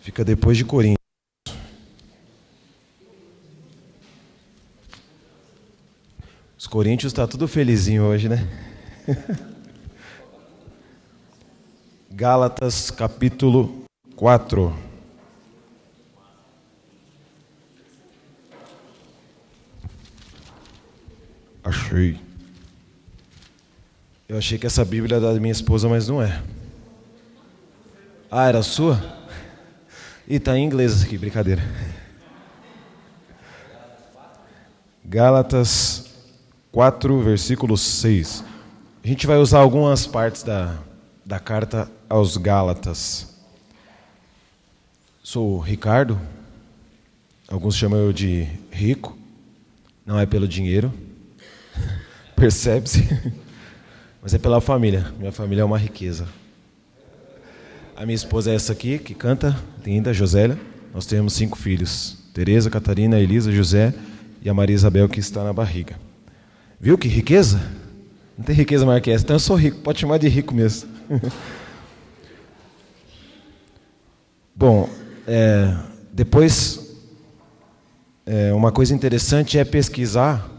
Fica depois de Coríntios. Os Coríntios tá tudo felizinho hoje, né? Gálatas capítulo 4. Achei. Eu achei que essa Bíblia era da minha esposa, mas não é. Ah, era sua? Ih, tá em inglês aqui, brincadeira. Gálatas 4, versículo 6. A gente vai usar algumas partes da carta aos Gálatas. Sou o Ricardo. Alguns chamam eu de rico. Não é pelo dinheiro. Percebe-se? Mas é pela família. Minha família é uma riqueza. A minha esposa é essa aqui, que canta, linda, Josélia. Nós temos 5 filhos. Tereza, Catarina, Elisa, José e a Maria Isabel, que está na barriga. Viu que riqueza? Não tem riqueza maior que essa. Então eu sou rico, pode chamar de rico mesmo. Bom, depois, uma coisa interessante é pesquisar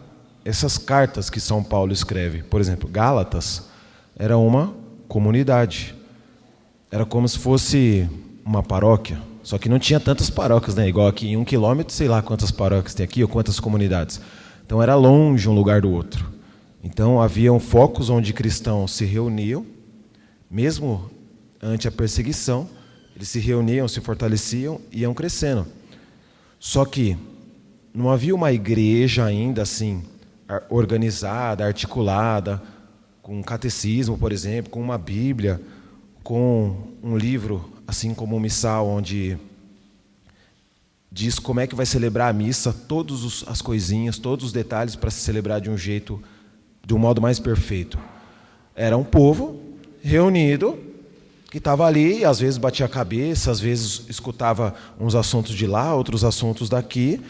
essas cartas que São Paulo escreve. Por exemplo, Gálatas era uma comunidade. Era como se fosse uma paróquia, só que não tinha tantas paróquias, né? Igual aqui em 1 quilômetro, sei lá quantas paróquias tem aqui ou quantas comunidades. Então era longe um lugar do outro. Então haviam focos onde cristãos se reuniam, mesmo ante a perseguição, eles se reuniam, se fortaleciam e iam crescendo. Só que não havia uma igreja ainda assim, organizada, articulada, com um catecismo, por exemplo, com uma Bíblia, com um livro, assim como o missal, onde diz como é que vai celebrar a missa, todas as coisinhas, todos os detalhes para se celebrar de um modo mais perfeito. Era um povo reunido, que estava ali, e às vezes batia a cabeça, às vezes escutava uns assuntos de lá, outros assuntos daqui,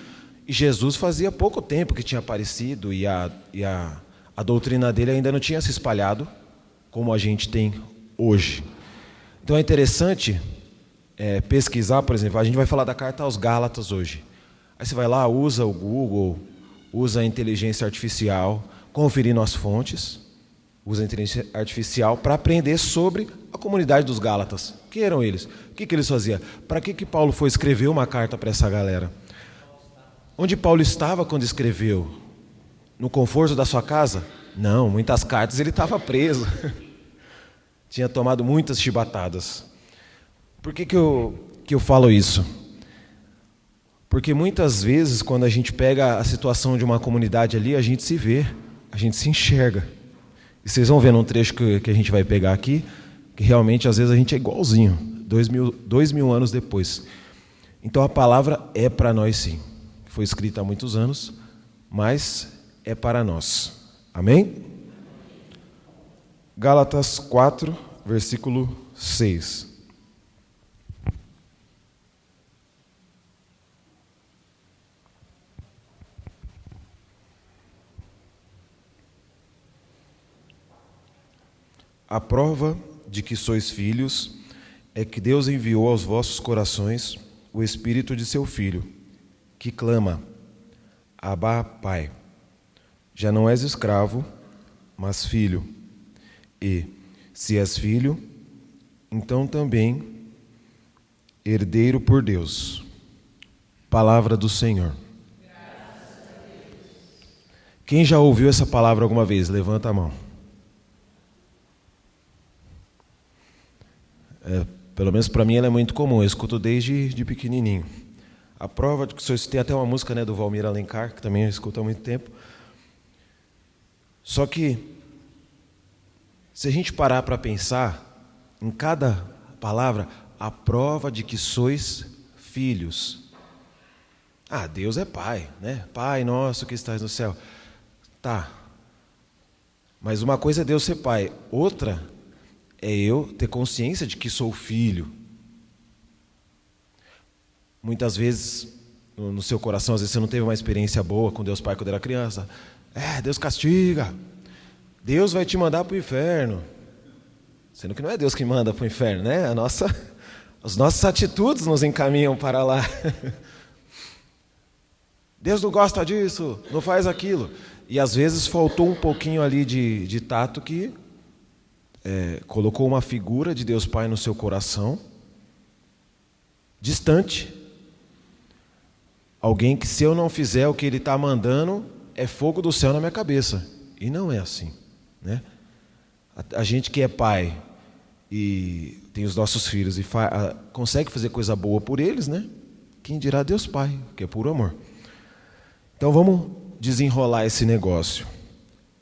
e Jesus fazia pouco tempo que tinha aparecido, e a doutrina dele ainda não tinha se espalhado, como a gente tem hoje. Então é interessante pesquisar, por exemplo, a gente vai falar da carta aos Gálatas hoje. Aí você vai lá, usa o Google, usa a inteligência artificial, conferindo as fontes, usa a inteligência artificial para aprender sobre a comunidade dos Gálatas. Quem eram eles? O que eles faziam? Para que Paulo foi escrever uma carta para essa galera? Onde Paulo estava quando escreveu? No conforto da sua casa? Não, muitas cartas ele estava preso. Tinha tomado muitas chibatadas. Por que eu falo isso? Porque muitas vezes, quando a gente pega a situação de uma comunidade ali, a gente se vê, a gente se enxerga. E vocês vão ver num trecho que a gente vai pegar aqui, que realmente às vezes a gente é igualzinho, 2000 anos depois. Então a palavra é para nós sim. Foi escrita há muitos anos, mas é para nós. Amém? Gálatas 4, versículo 6. A prova de que sois filhos é que Deus enviou aos vossos corações o Espírito de seu Filho, que clama, Abba, Pai. Já não és escravo, mas filho. E, se és filho, então também herdeiro por Deus. Palavra do Senhor. Quem já ouviu essa palavra alguma vez? Levanta a mão. Pelo menos para mim ela é muito comum, eu escuto desde pequenininho. A prova de que vocês tem até uma música, né, do Valmir Alencar, que também eu escuto há muito tempo. Só que, se a gente parar para pensar, em cada palavra, a prova de que sois filhos. Ah, Deus é Pai, né? Pai nosso que estás no céu. Tá. Mas uma coisa é Deus ser Pai, outra é eu ter consciência de que sou filho. Muitas vezes, no seu coração, às vezes você não teve uma experiência boa com Deus Pai quando era criança. Deus castiga. Deus vai te mandar para o inferno. Sendo que não é Deus que manda para o inferno, né? As nossas atitudes nos encaminham para lá. Deus não gosta disso, não faz aquilo. E às vezes faltou um pouquinho ali de tato que colocou uma figura de Deus Pai no seu coração, distante. Alguém que, se eu não fizer o que Ele está mandando, é fogo do céu na minha cabeça. E não é assim, né? A gente que é pai e tem os nossos filhos e consegue fazer coisa boa por eles, né? Quem dirá Deus Pai, que é puro amor. Então vamos desenrolar esse negócio.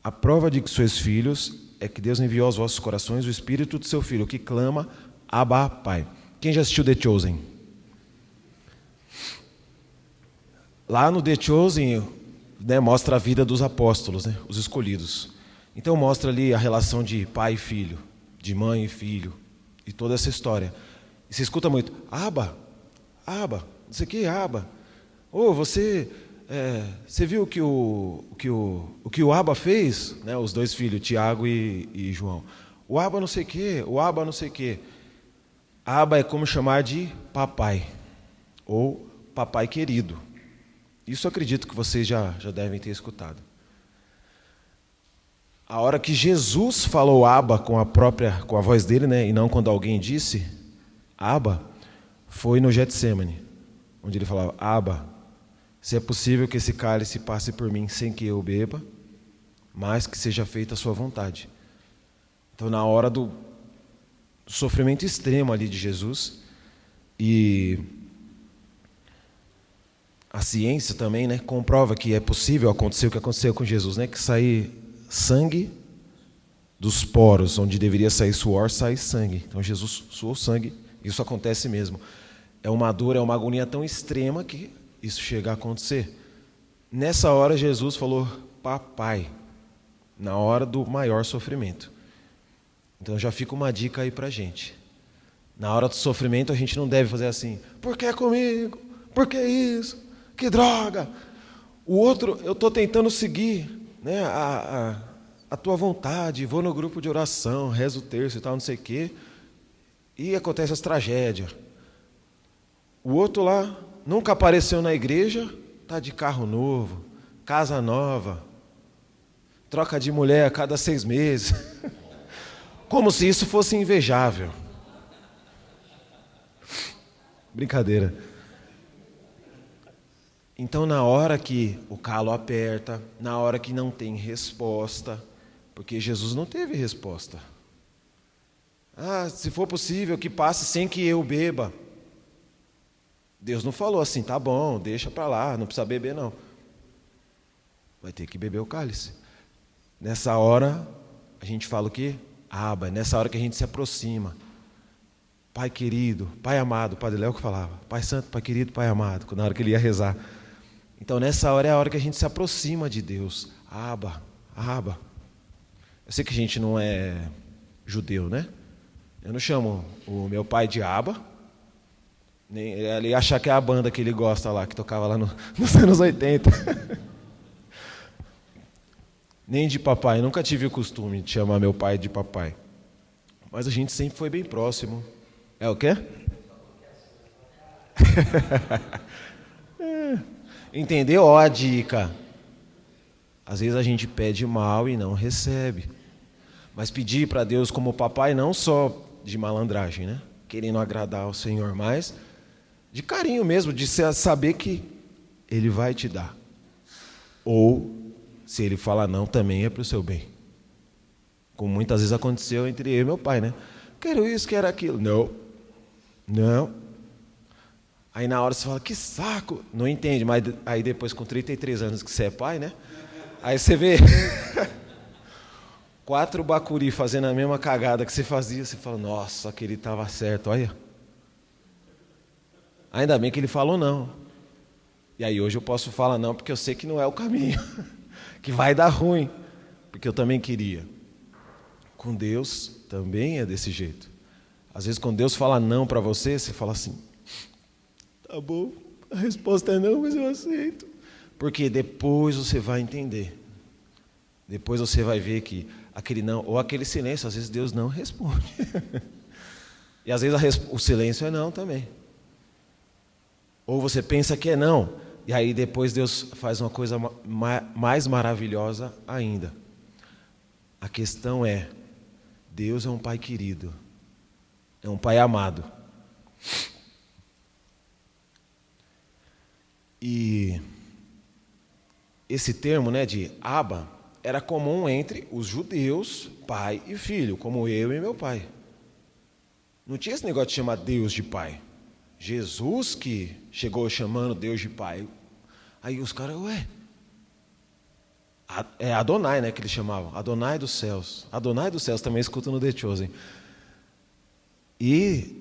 A prova de que sois filhos é que Deus enviou aos vossos corações o Espírito do seu Filho, que clama, Abba, Pai. Quem já assistiu The Chosen? Lá no The Chosen, né, mostra a vida dos apóstolos, né, os escolhidos. Então mostra ali a relação de pai e filho, de mãe e filho, e toda essa história. E você escuta muito, Abba, não sei o que, Abba. Você viu o que o Abba fez? Né, os dois filhos, Tiago e João. O Abba não sei o que, o Abba não sei o que. Abba é como chamar de papai, ou papai querido. Isso eu acredito que vocês já devem ter escutado. A hora que Jesus falou Abba com a voz dele, né, e não quando alguém disse Abba, foi no Getsemane, onde ele falava, Abba, se é possível que esse cálice passe por mim sem que eu beba, mas que seja feita a sua vontade. Então, na hora do sofrimento extremo ali de Jesus, e a ciência também, né, comprova que é possível acontecer o que aconteceu com Jesus, né, que sair sangue dos poros, onde deveria sair suor, sai sangue. Então Jesus suou sangue, isso acontece mesmo. É uma dor, é uma agonia tão extrema que isso chega a acontecer. Nessa hora Jesus falou, papai, na hora do maior sofrimento. Então já fica uma dica aí pra gente. Na hora do sofrimento a gente não deve fazer assim, por que comigo? Por que isso? Que droga! O outro, eu estou tentando seguir, né, a tua vontade, vou no grupo de oração, rezo o terço e tal, não sei o quê, e acontece as tragédias. O outro lá nunca apareceu na igreja, está de carro novo, casa nova, troca de mulher a cada 6 meses. Como se isso fosse invejável. Brincadeira. Então, na hora que o calo aperta, na hora que não tem resposta, porque Jesus não teve resposta. Se for possível que passe sem que eu beba. Deus não falou assim, tá bom, deixa para lá, não precisa beber não. Vai ter que beber o cálice. Nessa hora, a gente fala o quê? Abba, nessa hora que a gente se aproxima. Pai querido, Pai amado, o Padre Léo que falava, Pai santo, Pai querido, Pai amado, na hora que ele ia rezar. Então, nessa hora é a hora que a gente se aproxima de Deus. Abba. Eu sei que a gente não é judeu, né? Eu não chamo o meu pai de Abba. Nem ele achar que é a banda que ele gosta lá, que tocava lá nos anos 80. Nem de papai. Eu nunca tive o costume de chamar meu pai de papai. Mas a gente sempre foi bem próximo. É o quê? Entendeu? Ó a dica. Às vezes a gente pede mal e não recebe. Mas pedir para Deus como papai não só de malandragem, né? Querendo agradar ao Senhor, mas de carinho mesmo, de saber que Ele vai te dar. Ou, se Ele fala não, também é para o seu bem. Como muitas vezes aconteceu entre eu e meu pai, né? Quero isso, quero aquilo. Não. Aí na hora você fala, que saco. Não entende, mas aí depois com 33 anos que você é pai, né? Aí você vê 4 bacuri fazendo a mesma cagada que você fazia, você fala, nossa, aquele estava certo, olha. Ainda bem que ele falou não. E aí hoje eu posso falar não, porque eu sei que não é o caminho, que vai dar ruim, porque eu também queria. Com Deus também é desse jeito. Às vezes quando Deus fala não para você, você fala assim, tá bom, a resposta é não, mas eu aceito. Porque depois você vai entender. Depois você vai ver que aquele não, ou aquele silêncio, às vezes Deus não responde. E às vezes o silêncio é não também. Ou você pensa que é não, e aí depois Deus faz uma coisa mais maravilhosa ainda. A questão é, Deus é um Pai querido, é um Pai amado. E esse termo, né, de Abba, era comum entre os judeus, pai e filho, como eu e meu pai. Não tinha esse negócio de chamar Deus de pai. Jesus que chegou chamando Deus de pai. Aí os caras, é Adonai, né, que eles chamavam. Adonai dos céus. Adonai dos céus também escuta no The Chosen. E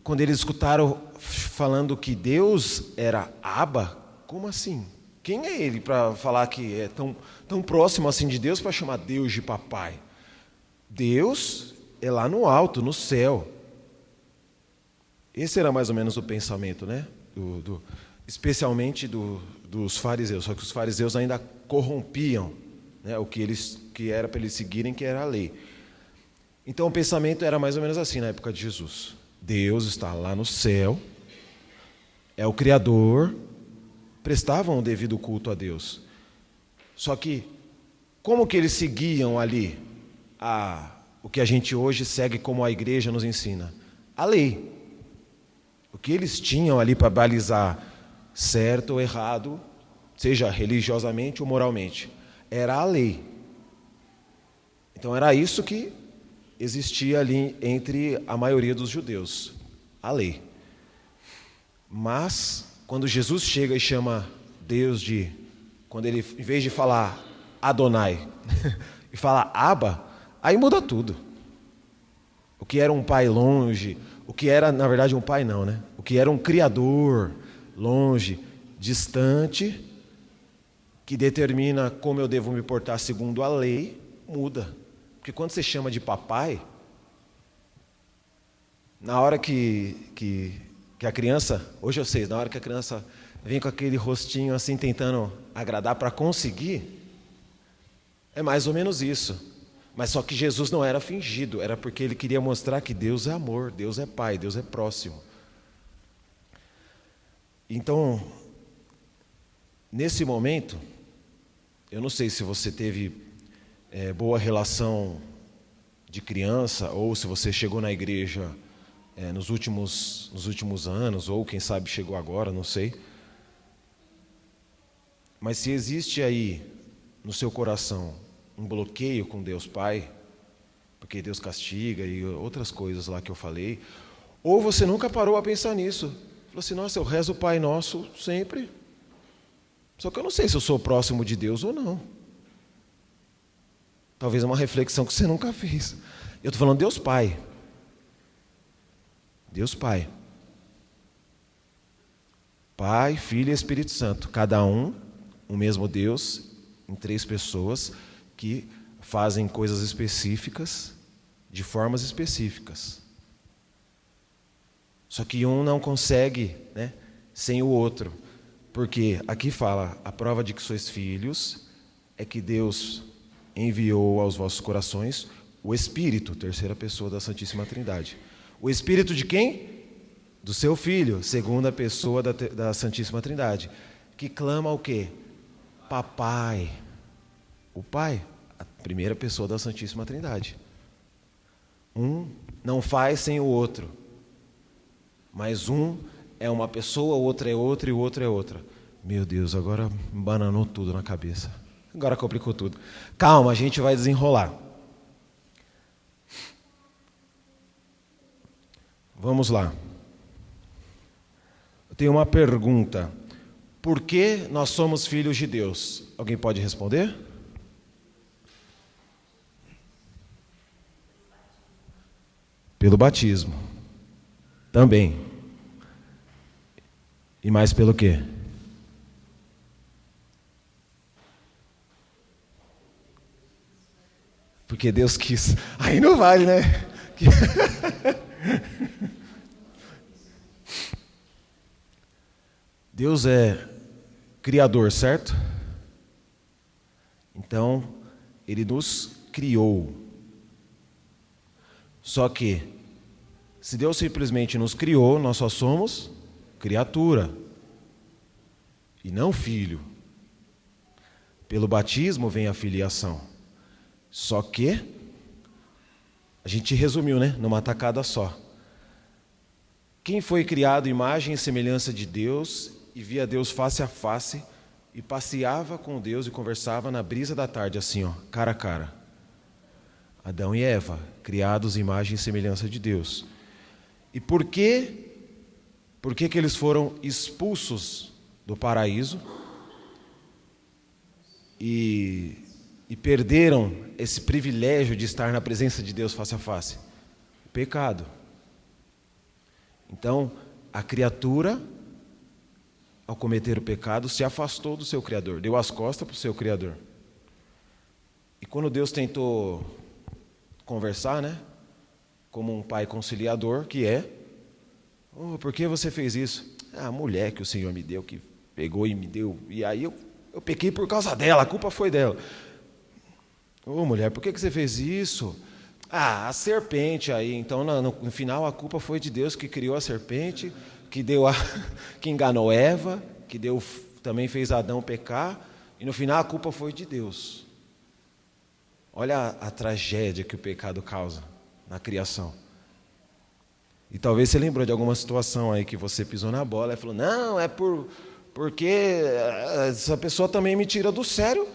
quando eles escutaram falando que Deus era Abba, como assim? Quem é ele para falar que é tão próximo assim de Deus para chamar Deus de papai? Deus é lá no alto, no céu. Esse era mais ou menos o pensamento, né? Especialmente dos fariseus. Só que os fariseus ainda corrompiam, né, o que era para eles seguirem, que era a lei. Então o pensamento era mais ou menos assim na época de Jesus. Deus está lá no céu, é o Criador, prestavam o devido culto a Deus. Só que, como que eles seguiam ali o que a gente hoje segue como a igreja nos ensina? A lei. O que eles tinham ali para balizar certo ou errado, seja religiosamente ou moralmente, era a lei. Então era isso que existia ali entre a maioria dos judeus, a lei. Mas, quando Jesus chega e chama Deus quando ele, em vez de falar Adonai, e fala Abba, aí muda tudo. O que era um pai longe, o que era, na verdade, um pai não, né? O que era um criador longe, distante, que determina como eu devo me portar segundo a lei, muda. Porque quando você chama de papai, na hora que a criança, hoje eu sei, na hora que a criança vem com aquele rostinho assim tentando agradar para conseguir, é mais ou menos isso. Mas só que Jesus não era fingido, era porque ele queria mostrar que Deus é amor, Deus é pai, Deus é próximo. Então, nesse momento, eu não sei se você teve boa relação de criança, ou se você chegou na igreja nos últimos anos, ou quem sabe chegou agora, não sei. Mas se existe aí no seu coração um bloqueio com Deus Pai, porque Deus castiga e outras coisas lá que eu falei, ou você nunca parou a pensar nisso, falou assim, nossa, eu rezo o Pai Nosso sempre, só que eu não sei se eu sou próximo de Deus ou não. Talvez é uma reflexão que você nunca fez. Eu estou falando Deus Pai. Deus Pai. Pai, Filho e Espírito Santo. Cada um, o mesmo Deus, em 3 pessoas, que fazem coisas específicas, de formas específicas. Só que um não consegue, né, sem o outro. Porque aqui fala, a prova de que sois filhos é que Deus enviou aos vossos corações o Espírito, terceira pessoa da Santíssima Trindade. O Espírito de quem? Do seu Filho, segunda pessoa da Santíssima Trindade. Que clama o quê? Papai. O Pai, a primeira pessoa da Santíssima Trindade. Um não faz sem o outro. Mas um é uma pessoa, o outro é outra e o outro é outra. Meu Deus, agora bananou tudo na cabeça. Agora complicou tudo. Calma, a gente vai desenrolar. Vamos lá. Eu tenho uma pergunta. Por que nós somos filhos de Deus? Alguém pode responder? Pelo batismo. Também. E mais pelo quê? Porque Deus quis. Aí não vale, né? Deus é criador, certo? Então, Ele nos criou. Só que, Se Deus simplesmente nos criou, nós só somos criatura e não filho. Pelo batismo vem a filiação. Só que a gente resumiu, né, numa tacada só. Quem foi criado imagem e semelhança de Deus e via Deus face a face e passeava com Deus e conversava na brisa da tarde assim, ó, cara a cara? Adão e Eva, criados imagem e semelhança de Deus. E por que que eles foram expulsos do paraíso e perderam esse privilégio de estar na presença de Deus face a face? O pecado. Então, a criatura, ao cometer o pecado, se afastou do seu Criador, deu as costas para o seu Criador. E quando Deus tentou conversar, né, como um pai conciliador que é, por que você fez isso? A mulher que o Senhor me deu, que pegou e me deu, e aí eu pequei por causa dela, a culpa foi dela. Mulher, por que você fez isso? A serpente aí, então no final a culpa foi de Deus que criou a serpente, que que enganou Eva, que também fez Adão pecar, e no final a culpa foi de Deus. Olha a tragédia que o pecado causa na criação. E talvez você lembrou de alguma situação aí que você pisou na bola e falou, não, é porque essa pessoa também me tira do sério,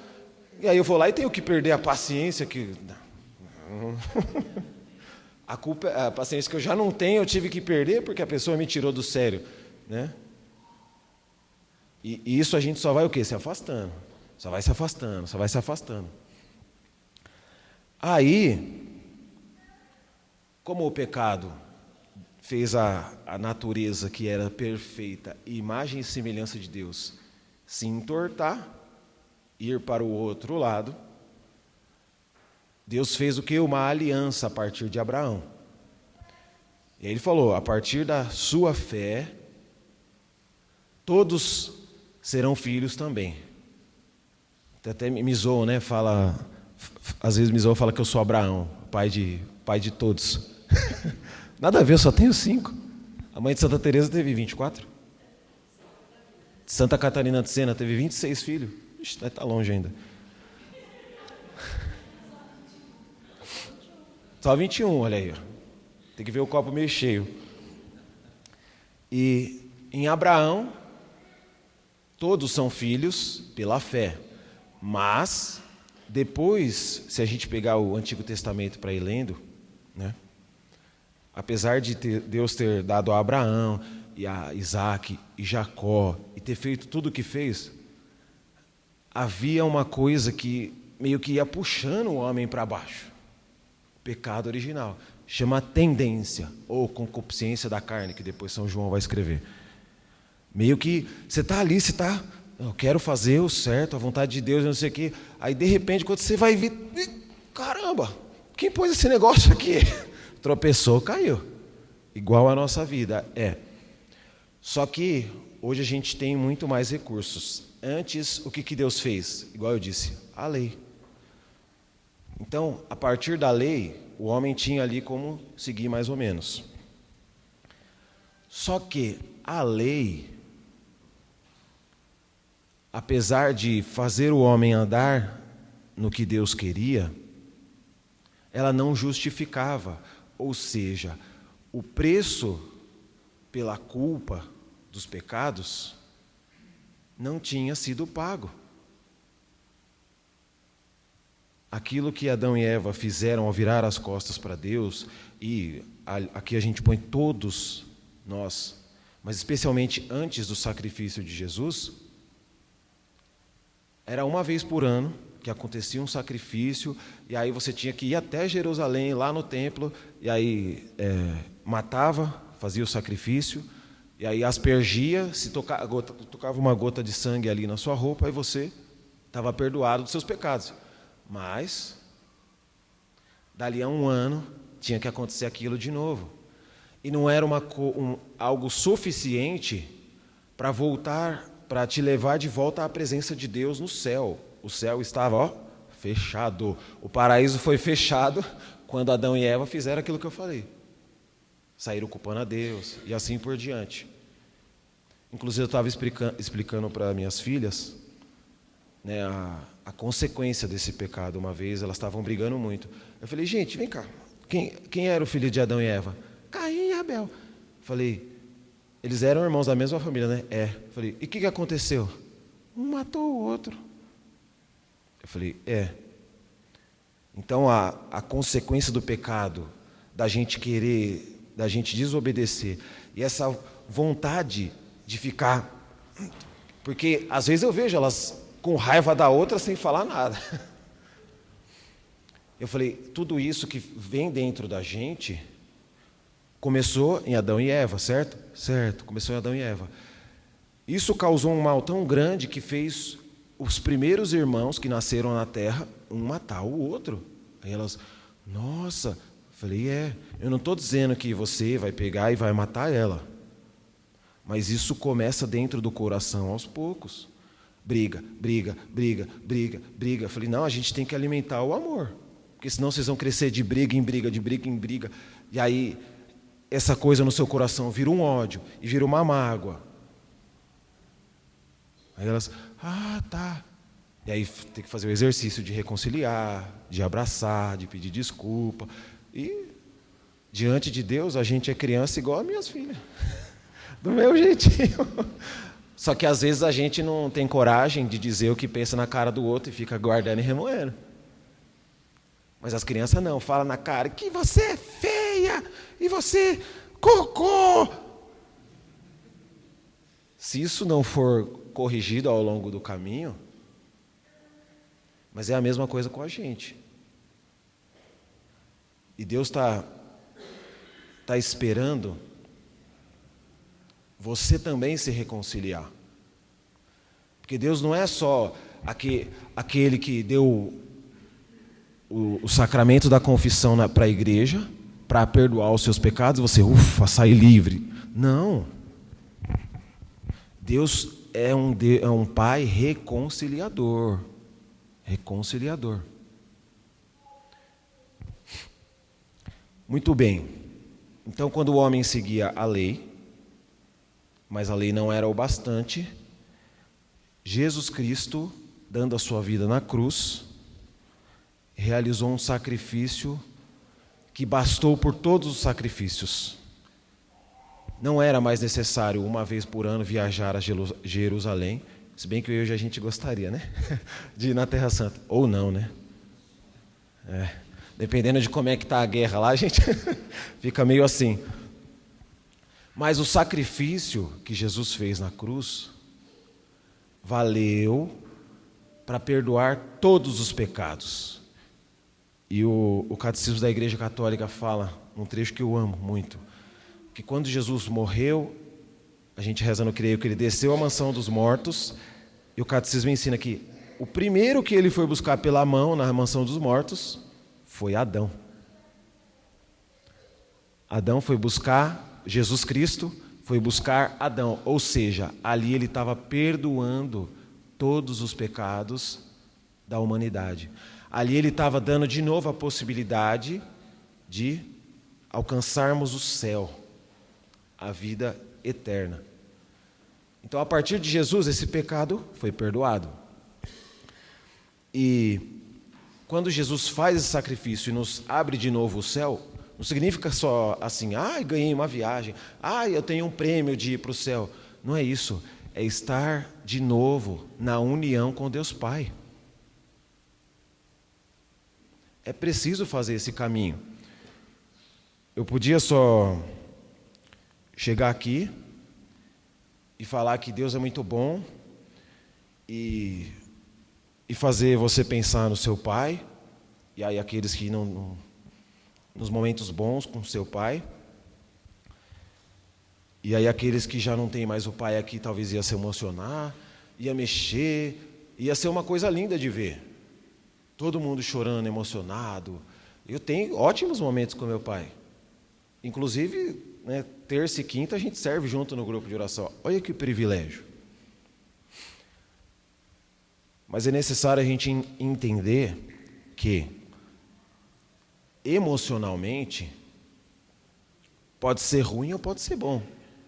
e aí eu vou lá e tenho que perder a paciência que... a paciência que eu já não tenho, eu tive que perder porque a pessoa me tirou do sério, né? E isso a gente só vai o quê? Se afastando. Só vai se afastando, só vai se afastando. Aí, como o pecado fez a natureza que era perfeita, imagem e semelhança de Deus, se entortar, ir para o outro lado, Deus fez o quê? Uma aliança a partir de Abraão. E aí ele falou, a partir da sua fé, todos serão filhos também. Até me zoam, né? Às vezes me zoam, fala que eu sou Abraão, pai de todos. Nada a ver, eu só tenho 5. A mãe de Santa Teresa teve 24. Santa Catarina de Sena teve 26 filhos. Ixi, está longe ainda. Só 21, olha aí. Tem que ver o copo meio cheio. E em Abraão, todos são filhos pela fé. Mas, depois, se a gente pegar o Antigo Testamento para ir lendo, né? Apesar de Deus ter dado a Abraão, e a Isaac, e Jacó, e ter feito tudo o que fez, havia uma coisa que meio que ia puxando o homem para baixo. Pecado original, chama tendência ou concupiscência da carne, que depois São João vai escrever. Meio que você está ali, eu quero fazer o certo, a vontade de Deus, não sei o quê. Aí de repente, quando você vai ver, caramba, quem pôs esse negócio aqui? Tropeçou, caiu. Igual a nossa vida é. Só que hoje a gente tem muito mais recursos. Antes, o que Deus fez? Igual eu disse, a lei. Então, a partir da lei, o homem tinha ali como seguir mais ou menos. Só que a lei, apesar de fazer o homem andar no que Deus queria, ela não justificava. Ou seja, o preço pela culpa dos pecados não tinha sido pago. Aquilo que Adão e Eva fizeram ao virar as costas para Deus, e aqui a gente põe todos nós, mas especialmente antes do sacrifício de Jesus, era uma vez por ano que acontecia um sacrifício, e aí você tinha que ir até Jerusalém, lá no templo, e aí matava, fazia o sacrifício, e aí aspergia, se tocava uma gota de sangue ali na sua roupa, e você estava perdoado dos seus pecados. Mas, dali a um ano, tinha que acontecer aquilo de novo. E não era algo suficiente para voltar, para te levar de volta à presença de Deus no céu. O céu estava, fechado. O paraíso foi fechado quando Adão e Eva fizeram aquilo que eu falei. saíram culpando a Deus, e assim por diante. Inclusive eu estava explicando para minhas filhas, né, a consequência desse pecado. Uma vez elas estavam brigando muito. Eu falei, gente, vem cá, quem era o filho de Adão e Eva? Caim e Abel. Falei, eles eram irmãos da mesma família, né? Falei, e o que aconteceu? Um matou o outro. Eu falei, Então a consequência do pecado, da gente querer, da gente desobedecer, e essa vontade de ficar, porque às vezes eu vejo elas com raiva da outra sem falar nada. Eu falei, tudo isso que vem dentro da gente começou em Adão e Eva, certo? Certo, começou em Adão e Eva. Isso causou um mal tão grande que fez os primeiros irmãos que nasceram na terra, um matar o outro. Aí elas, nossa, falei, eu não estou dizendo que você vai pegar e vai matar ela, mas isso começa dentro do coração aos poucos. Briga. Falei, não, a gente tem que alimentar o amor, porque senão vocês vão crescer de briga em briga, de briga em briga, e aí essa coisa no seu coração vira um ódio e vira uma mágoa. Aí elas, tá. E aí tem que fazer o exercício de reconciliar, de abraçar, de pedir desculpa. E diante de Deus a gente é criança igual as minhas filhas, do meu jeitinho. Só que às vezes a gente não tem coragem de dizer o que pensa na cara do outro e fica guardando e remoendo. Mas as crianças não, falam na cara que você é feia e você cocô. Se isso não for corrigido ao longo do caminho, mas é a mesma coisa com a gente. E Deus está esperando você também se reconciliar. Porque Deus não é só aquele que deu o sacramento da confissão para a igreja, para perdoar os seus pecados, e você, sai livre. Não. Deus é um Pai reconciliador. Reconciliador. Muito bem. Então, quando o homem seguia a lei, mas a lei não era o bastante, Jesus Cristo, dando a sua vida na cruz, realizou um sacrifício que bastou por todos os sacrifícios. Não era mais necessário, uma vez por ano, viajar a Jerusalém, se bem que hoje a gente gostaria, né? De ir na Terra Santa. Ou não, né? Dependendo de como é que está a guerra lá, a gente fica meio assim. Mas o sacrifício que Jesus fez na cruz valeu para perdoar todos os pecados. E o Catecismo da Igreja Católica fala, um trecho que eu amo muito, que quando Jesus morreu, a gente reza no creio que ele desceu à mansão dos mortos, e o Catecismo ensina que o primeiro que ele foi buscar pela mão na mansão dos mortos foi Adão. Adão foi buscar, Jesus Cristo foi buscar Adão, ou seja, ali ele estava perdoando todos os pecados da humanidade. Ali ele estava dando de novo a possibilidade de alcançarmos o céu, a vida eterna. Então, a partir de Jesus, esse pecado foi perdoado. E quando Jesus faz esse sacrifício e nos abre de novo o céu, não significa só assim, ganhei uma viagem, eu tenho um prêmio de ir para o céu. Não é isso, é estar de novo na união com Deus Pai. É preciso fazer esse caminho. Eu podia só chegar aqui e falar que Deus é muito bom e fazer você pensar no seu pai, e aí aqueles que não nos momentos bons com seu pai, e aí aqueles que já não tem mais o pai aqui talvez ia se emocionar, ia mexer, ia ser uma coisa linda de ver, todo mundo chorando, emocionado. Eu tenho ótimos momentos com meu pai, inclusive, né, terça e quinta a gente serve junto no grupo de oração. Olha que privilégio. Mas é necessário a gente entender que emocionalmente Pode ser ruim ou pode ser bom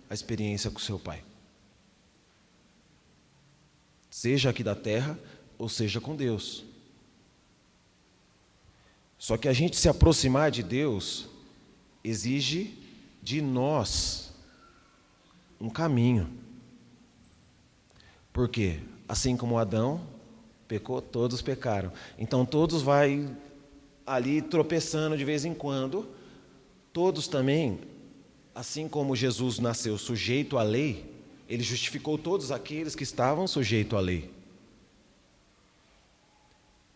a experiência com seu pai. Seja aqui da terra ou seja com Deus. Só que a gente se aproximar de Deus exige de nós um caminho. Por quê? Assim como Adão pecou, todos pecaram. Então todos vai ali tropeçando de vez em quando. Todos também, assim como Jesus nasceu sujeito à lei, ele justificou todos aqueles que estavam sujeitos à lei.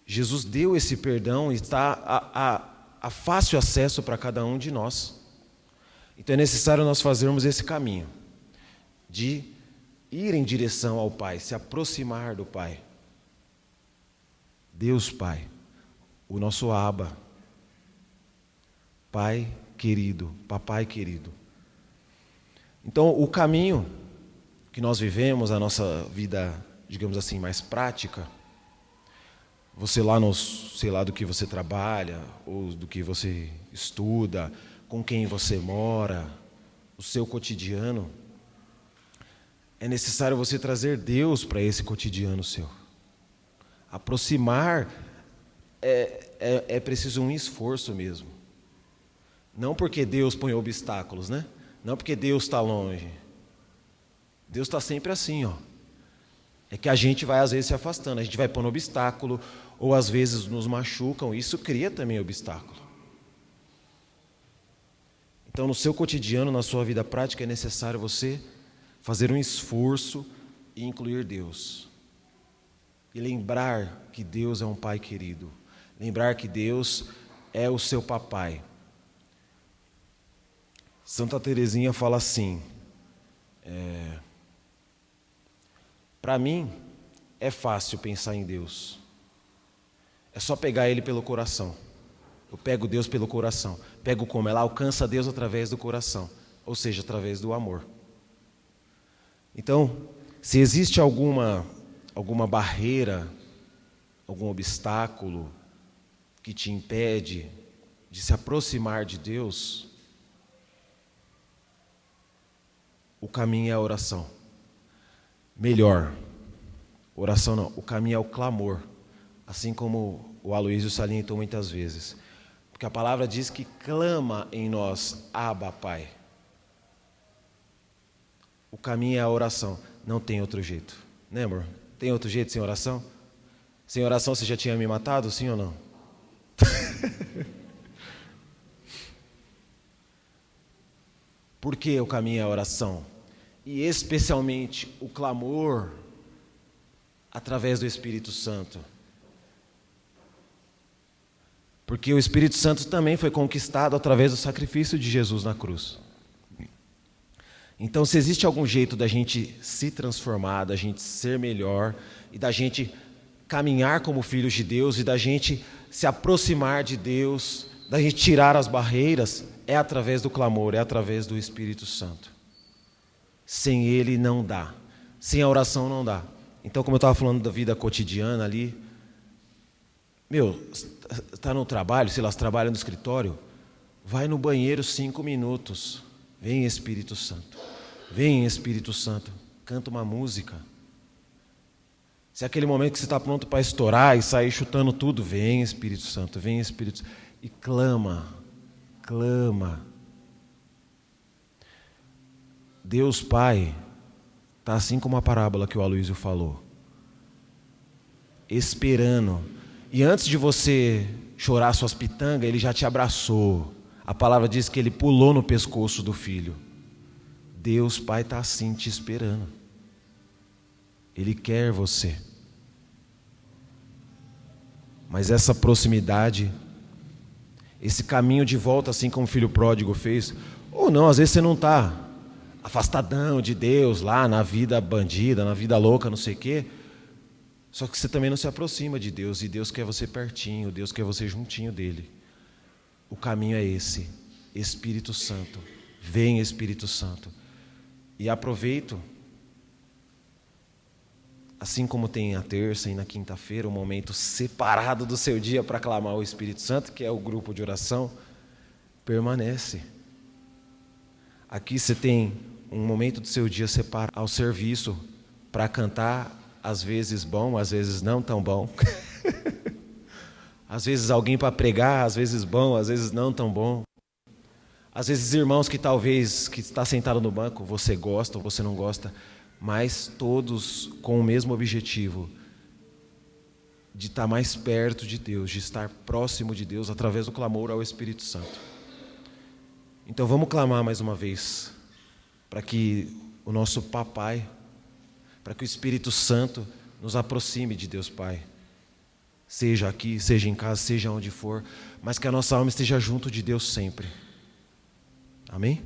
Jesus deu esse perdão e está a fácil acesso para cada um de nós. Então é necessário nós fazermos esse caminho de ir em direção ao Pai, se aproximar do Pai. Deus Pai, o nosso Abba, Pai querido, Papai querido. Então o caminho que nós vivemos, a nossa vida, digamos assim, mais prática, você lá no, sei lá do que você trabalha, ou do que você estuda, com quem você mora, o seu cotidiano, é necessário você trazer Deus para esse cotidiano seu. Aproximar é preciso um esforço mesmo. Não porque Deus põe obstáculos, né? Não porque Deus está longe. Deus está sempre assim, ó. É que a gente vai às vezes se afastando, a gente vai pondo obstáculo, ou às vezes nos machucam, isso cria também obstáculo. Então, no seu cotidiano, na sua vida prática, é necessário você fazer um esforço e incluir Deus. E lembrar que Deus é um Pai querido. Lembrar que Deus é o seu papai. Santa Teresinha fala assim, para mim é fácil pensar em Deus. É só pegar Ele pelo coração. Eu pego Deus pelo coração. Pego como? Ela alcança Deus através do coração, ou seja, através do amor. Então, se existe alguma barreira, algum obstáculo que te impede de se aproximar de Deus, o caminho é a oração. Melhor, oração não, o caminho é o clamor, assim como o Aloísio salientou muitas vezes. Porque a palavra diz que clama em nós, Abba, Pai. O caminho é a oração, não tem outro jeito. Né, amor? Tem outro jeito sem oração? Sem oração você já tinha me matado, sim ou não? Por que o caminho é a oração? E especialmente o clamor através do Espírito Santo. Porque o Espírito Santo também foi conquistado através do sacrifício de Jesus na cruz. Então, se existe algum jeito da gente se transformar, da gente ser melhor, e da gente caminhar como filhos de Deus, e da gente se aproximar de Deus, da gente tirar as barreiras, é através do clamor, é através do Espírito Santo. Sem Ele não dá. Sem a oração não dá. Então, como eu estava falando da vida cotidiana ali, está no trabalho, sei lá, você trabalha no escritório, vai no banheiro 5 minutos, vem Espírito Santo, vem Espírito Santo, canta uma música. Se é aquele momento que você está pronto para estourar e sair chutando tudo, vem Espírito Santo, e clama. Deus Pai está assim como a parábola que o Aloísio falou, esperando. E antes de você chorar suas pitangas, Ele já te abraçou. A palavra diz que Ele pulou no pescoço do filho. Deus Pai está assim te esperando. Ele quer você. Mas essa proximidade, esse caminho de volta, assim como o filho pródigo fez, ou não, às vezes você não está afastadão de Deus lá na vida bandida, na vida louca, não sei o quê. Só que você também não se aproxima de Deus, e Deus quer você pertinho, Deus quer você juntinho dele. O caminho é esse, Espírito Santo. Vem Espírito Santo. E aproveito, assim como tem a terça e na quinta-feira, um momento separado do seu dia para clamar o Espírito Santo, que é o grupo de oração, permanece. Aqui você tem um momento do seu dia separado ao serviço para cantar, às vezes bom, às vezes não tão bom. Às vezes alguém para pregar, às vezes bom, às vezes não tão bom. Às vezes irmãos que talvez que está sentado no banco, você gosta ou você não gosta, mas todos com o mesmo objetivo de estar mais perto de Deus, de estar próximo de Deus através do clamor ao Espírito Santo. Então vamos clamar mais uma vez para que o nosso Papai, para que o Espírito Santo nos aproxime de Deus Pai. Seja aqui, seja em casa, seja onde for, mas que a nossa alma esteja junto de Deus sempre. Amém?